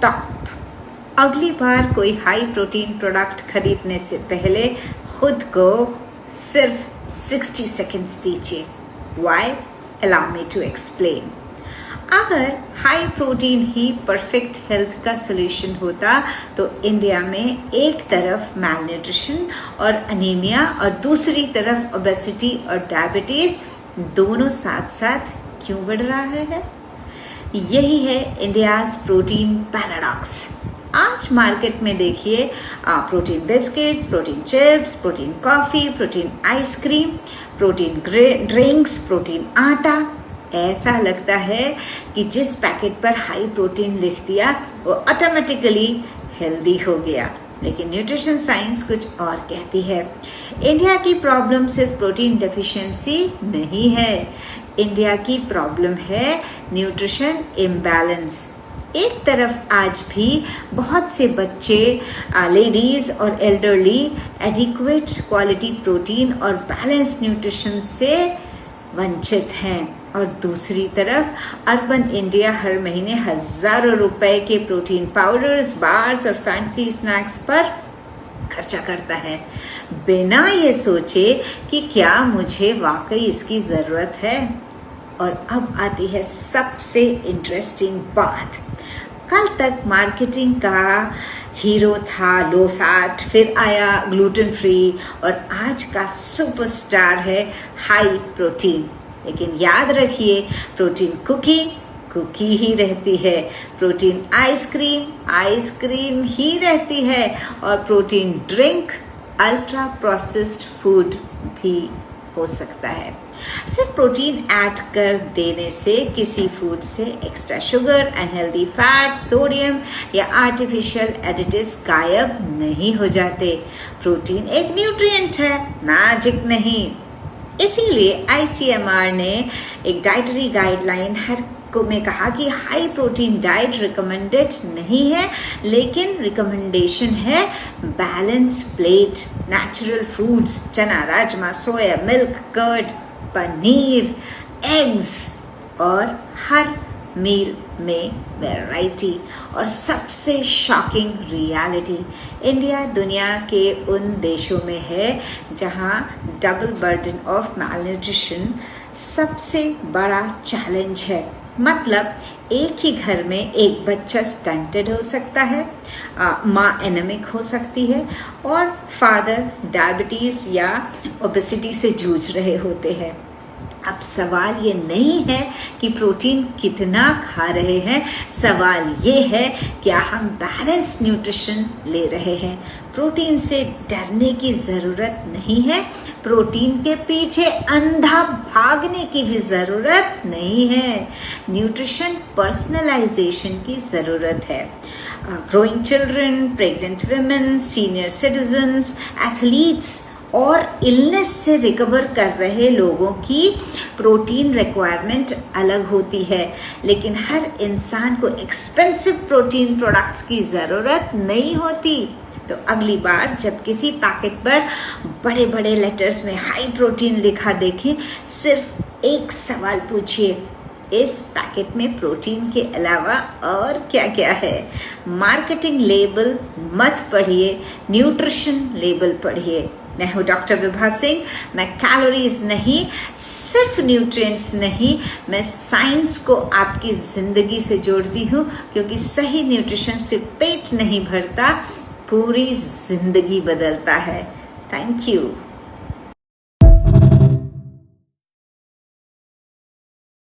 Stop. अगली बार कोई high protein product खरीदने से पहले खुद को सिर्फ 60 सेकेंड्स दीजिए। Why? Allow me to explain. अगर हाई प्रोटीन ही परफेक्ट हेल्थ का सोल्यूशन होता तो इंडिया में एक तरफ मैलन्यूट्रिशन और अनीमिया और दूसरी तरफ ओबेसिटी और डायबिटीज दोनों साथ साथ क्यों बढ़ रहा है? यही है इंडियाज प्रोटीन पैराडॉक्स। आज मार्केट में देखिए protein biscuits, protein chips, protein coffee, protein ice cream, protein drinks, protein आटा। ऐसा लगता है कि जिस पैकेट पर हाई प्रोटीन लिख दिया वो ऑटोमेटिकली हेल्दी हो गया, लेकिन न्यूट्रिशन साइंस कुछ और कहती है। इंडिया की प्रॉब्लम सिर्फ प्रोटीन डेफिशिएंसी नहीं है, इंडिया की प्रॉब्लम है न्यूट्रिशन इम्बैलेंस। एक तरफ आज भी बहुत से बच्चे, लेडीज़ और एल्डरली एडिक्वेट क्वालिटी प्रोटीन और बैलेंस न्यूट्रिशन से वंचित हैं, और दूसरी तरफ अर्बन इंडिया हर महीने हज़ारों रुपए के प्रोटीन पाउडर्स, बार्स और फैंसी स्नैक्स पर खर्चा करता है, बिना ये सोचे कि क्या मुझे वाकई इसकी ज़रूरत है। और अब आती है सबसे इंटरेस्टिंग बात। कल तक मार्केटिंग का हीरो था लो फैट, फिर आया ग्लूटेन फ्री, और आज का सुपरस्टार है हाई प्रोटीन। लेकिन याद रखिए, प्रोटीन कुकी कुकी ही रहती है, प्रोटीन आइसक्रीम आइसक्रीम ही रहती है, और protein drink ultra processed food भी हो सकता है। सिर्फ प्रोटीन ऐड कर देने से किसी फूड से extra sugar, unhealthy fat, sodium या आर्टिफिशियल एडिटिव्स गायब नहीं हो जाते। प्रोटीन एक न्यूट्रिएंट है, मैजिक नहीं। इसीलिए ICMR ने एक डाइटरी गाइडलाइन हर को में कहा कि हाई प्रोटीन डाइट रिकमेंडेड नहीं है, लेकिन रिकमेंडेशन है बैलेंस प्लेट, नेचुरल फूड्स, चना, राजमा, सोया, मिल्क, कर्ड, पनीर, एग्स, और हर मील में वैरायटी। और सबसे शॉकिंग रियलिटी, इंडिया दुनिया के उन देशों में है जहां डबल बर्डन ऑफ मैलन्यूट्रिशन सबसे बड़ा चैलेंज है। मतलब एक ही घर में एक बच्चा स्टंटेड हो सकता है, माँ एनेमिक हो सकती है, और फादर डायबिटीज़ या ओबेसिटी से जूझ रहे होते हैं। अब सवाल ये नहीं है कि प्रोटीन कितना खा रहे हैं, सवाल ये है क्या हम बैलेंस न्यूट्रिशन ले रहे हैं। प्रोटीन से डरने की ज़रूरत नहीं है, प्रोटीन के पीछे अंधा भागने की भी ज़रूरत नहीं है। न्यूट्रिशन पर्सनलाइजेशन की ज़रूरत है। Growing children, pregnant women, senior citizens, athletes और इलनेस से रिकवर कर रहे लोगों की प्रोटीन रिक्वायरमेंट अलग होती है, लेकिन हर इंसान को एक्सपेंसिव प्रोटीन प्रोडक्ट्स की ज़रूरत नहीं होती। तो अगली बार जब किसी पैकेट पर बड़े बड़े लेटर्स में हाई प्रोटीन लिखा देखें, सिर्फ एक सवाल पूछिए, इस पैकेट में प्रोटीन के अलावा और क्या क्या है? मार्केटिंग लेबल मत पढ़िए, न्यूट्रिशन लेबल पढ़िए। मैं हूँ डॉक्टर विभा सिंह। मैं कैलोरीज नहीं, सिर्फ न्यूट्रिएंट्स नहीं, मैं साइंस को आपकी ज़िंदगी से जोड़ती हूँ, क्योंकि सही न्यूट्रिशन से पेट नहीं भरता, पूरी ज़िंदगी बदलता है। Thank you.